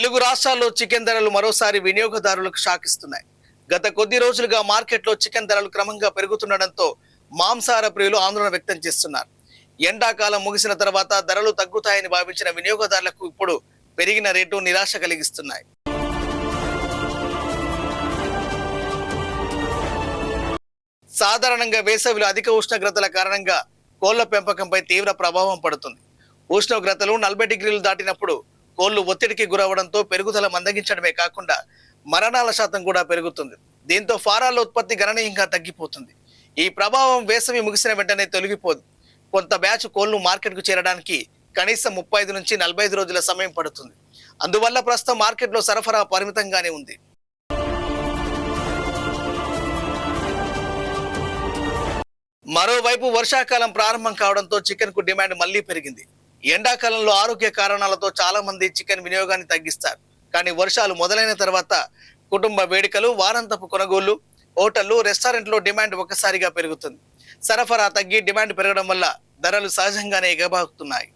తెలుగు రాష్ట్రాల్లో చికెన్ ధరలు మరోసారి వినియోగదారులకు షాక్ ఇస్తున్నాయి. గత కొద్ది రోజులుగా మార్కెట్లో చికెన్ ధరలు క్రమంగా పెరుగుతుండడంతో మాంసాహార ప్రియులు ఆందోళన వ్యక్తం చేస్తున్నారు. ఎండాకాలం ముగిసిన తర్వాత ధరలు తగ్గుతాయని భావించిన వినియోగదారులకు ఇప్పుడు పెరిగిన రేటు నిరాశ కలిగిస్తున్నాయి. సాధారణంగా వేసవిలో అధిక ఉష్ణోగ్రతల కారణంగా కోళ్ల పెంపకంపై తీవ్ర ప్రభావం పడుతుంది. ఉష్ణోగ్రతలు 40 డిగ్రీలు దాటినప్పుడు కోళ్లు ఒత్తిడికి గురవడంతో పెరుగుదల మందగించడమే కాకుండా మరణాల శాతం కూడా పెరుగుతుంది. దీంతో ఫారాల ఉత్పత్తి గణనీయంగా తగ్గిపోతుంది. ఈ ప్రభావం వేసవి ముగిసిన వెంటనే తొలగిపోదు. కొంత బ్యాచ్ కోళ్లు మార్కెట్కు చేరడానికి కనీసం 35 నుంచి 45 రోజుల సమయం పడుతుంది. అందువల్ల ప్రస్తుతం మార్కెట్లో సరఫరా పరిమితంగానే ఉంది. మరోవైపు వర్షాకాలం ప్రారంభం కావడంతో చికెన్ కు డిమాండ్ మళ్లీ పెరిగింది. ఎండాకాలంలో ఆరోగ్య కారణాలతో చాలా మంది చికెన్ వినియోగాన్ని తగ్గిస్తారు. కానీ వర్షాలు మొదలైన తర్వాత కుటుంబ వేడుకలు, వారాంతపు కొనుగోళ్లు, హోటళ్లు, రెస్టారెంట్లో డిమాండ్ ఒక్కసారిగా పెరుగుతుంది. సరఫరా తగ్గి డిమాండ్ పెరగడం వల్ల ధరలు సహజంగానే ఎగబాకుతున్నాయి.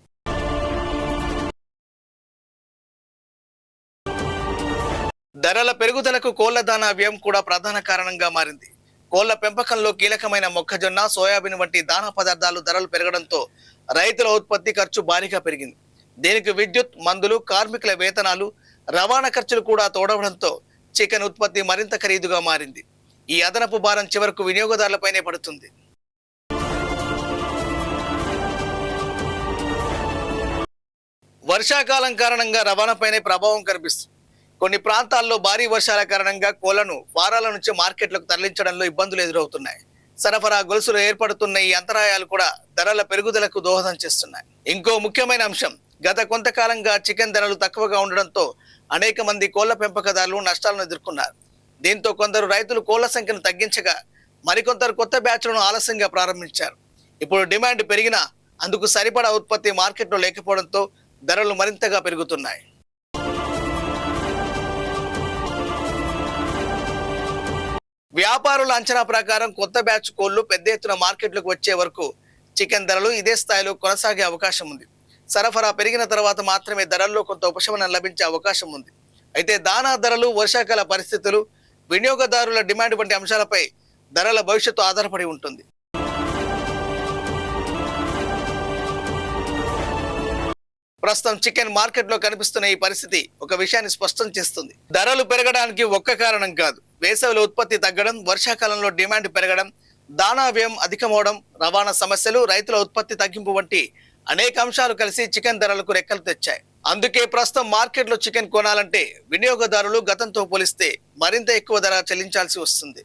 ధరల పెరుగుదలకు కోళ్ల దానా వ్యయం కూడా ప్రధాన కారణంగా మారింది. కోళ్ల పెంపకంలో కీలకమైన మొక్కజొన్న, సోయాబీన్ వంటి దానా పదార్థాలు ధరలు పెరగడంతో రైతుల ఉత్పత్తి ఖర్చు భారీగా పెరిగింది. దీనికి విద్యుత్, మందులు, కార్మికుల వేతనాలు, రవాణా ఖర్చులు కూడా తోడవడంతో చికెన్ ఉత్పత్తి మరింత ఖరీదుగా మారింది. ఈ అదనపు భారం చివరకు వినియోగదారులపైనే పడుతుంది. వర్షాకాలం కారణంగా రవాణాపైనే ప్రభావం కనిపిస్తుంది. కొన్ని ప్రాంతాల్లో భారీ వర్షాల కారణంగా కోళ్లను ఫారాల నుంచి మార్కెట్లకు తరలించడంలో ఇబ్బందులు ఎదురవుతున్నాయి. సరఫరా గొలుసులో ఏర్పడుతున్న ఈ అంతరాయాలు కూడా ధరల పెరుగుదలకు దోహదం చేస్తున్నాయి. ఇంకో ముఖ్యమైన అంశం, గత కొంతకాలంగా చికెన్ ధరలు తక్కువగా ఉండడంతో అనేక మంది కోళ్ల పెంపకదారులు నష్టాలను ఎదుర్కొన్నారు. దీంతో కొందరు రైతులు కోళ్ల సంఖ్యను తగ్గించగా మరికొందరు కొత్త బ్యాచ్లను ఆలస్యంగా ప్రారంభించారు. ఇప్పుడు డిమాండ్ పెరిగినా అందుకు సరిపడా ఉత్పత్తి మార్కెట్లో లేకపోవడంతో ధరలు మరింతగా పెరుగుతున్నాయి. వ్యాపారుల అంచనా ప్రకారం కొత్త బ్యాచ్ కోళ్లు పెద్ద ఎత్తున మార్కెట్లకు వచ్చే వరకు చికెన్ ధరలు ఇదే స్థాయిలో కొనసాగే అవకాశం ఉంది. సరఫరా పెరిగిన తర్వాత మాత్రమే ధరల్లో కొంత ఉపశమనం లభించే అవకాశం ఉంది. అయితే దానా ధరలు, వర్షాకాల పరిస్థితులు, వినియోగదారుల డిమాండ్ వంటి అంశాలపై ధరల భవిష్యత్తు ఆధారపడి ఉంటుంది. ప్రస్తుతం చికెన్ మార్కెట్లో కనిపిస్తున్న ఈ పరిస్థితి ఒక విషయాన్ని స్పష్టం చేస్తుంది. ధరలు పెరగడానికి ఒక్క కారణం కాదు. వేసవిలో ఉత్పత్తి తగ్గడం, వర్షాకాలంలో డిమాండ్ పెరగడం, దానా వ్యయం అధికమవడం, రవాణా సమస్యలు, రైతుల ఉత్పత్తి తగ్గింపు వంటి అనేక అంశాలు కలిసి చికెన్ ధరలకు రెక్కలు తెచ్చాయి. అందుకే ప్రస్తుతం మార్కెట్లో చికెన్ కొనాలంటే వినియోగదారులు గతంతో పోలిస్తే మరింత ఎక్కువ ధర చెల్లించాల్సి వస్తుంది.